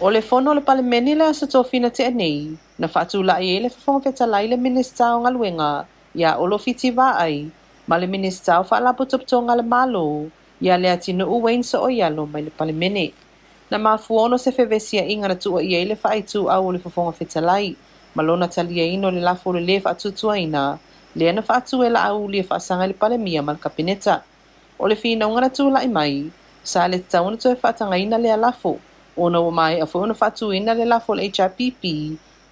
O le fono le palemeni le asa tofina te anei, na whaatula i le whafonga whetalai le minista o ngaluenga, ia olo fiti wa ai, ma le minista o whaalapo toptonga le malo, ia le atinu uwein sa o ialo mai le palemeni. Na mafuono se fevesia inga na tua ia le whaaitu au le whafonga whetalai, malona talia ino le lafo le whaatutua ina, le ana whaatu e la au le whaasanga le palemia mal kapineta. O le fina unga na tula i mai, sa le tauna tue whaatanga ina le alafo, ona o mai a fo na fatu ina le lafo le HRPP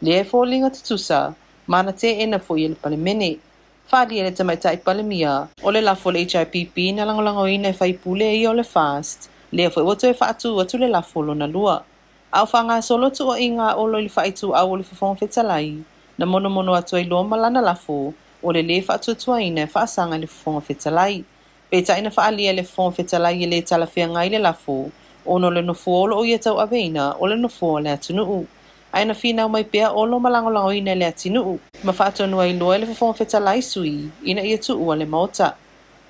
le e fo linga tutusa mana te ena fo i le palemene. Whadi e le tamaitai palemia o le lafo le HRPP na langolango ina e whaipule i o le fast le e fo wato e whaatu atu le lafo lo na lua. Au whanga solo tu o inga o lo li whaitu au o le whawhonga whetalai na mono atu ai loma lana lafo o le whaatu tua ina e whaasanga le whawhonga whetalai. Peta ina whaalia le whawhonga whetalai le talawhia ngai le lafo ono le nofuolo o ia tau aveina o le nofuo le atunuu. Aina whina mai pea olo malangolango ina le atunuu. Ma whaatonu ai loa le whawhonga whetalai sui ina ia tua le maota.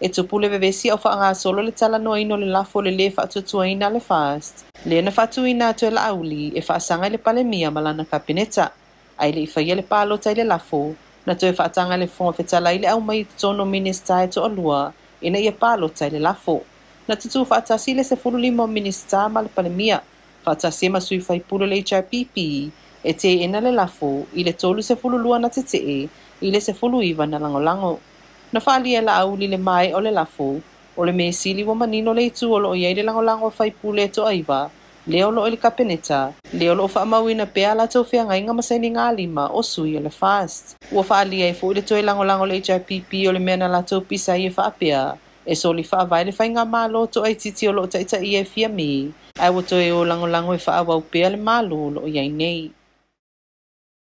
E tupu le vevesi au whaanga solo le tala noa ino le lafo le whaatutua ina le fast. Le na whaatu ina atu e la auli e whaasanga le palemia malana kapineta. Ai le iwhaia le palota i le lafo na tu e whaatanga le whawhonga whetalai le au mai tono minista e to alua ina ia palota i le lafo. Na tutu whaatasi le se fulu limo minista ma le palemia. Whaatasi ma sui whaipulu le HRPP e te ina le lafo i le tolu se fulu lua na te i le se fulu iwa na langolango. Na whaali e la auli le mai o le lafo o le meesili wa manino le itu o lo iei le langolango whaipule to aiwa le o lo le kapeneta le o lo whaamawina pea la tau whianga inga masaini ngā lima o sui o le fast. Ua whaali e fu i le toi langolango le HRPP o le mena la tau pisa i e whaapea e soli whaavai le whainga malo to ai titi o lo taita i e fia mi. Ai wato e o langolango e whaawau pea le malo lo iei nei.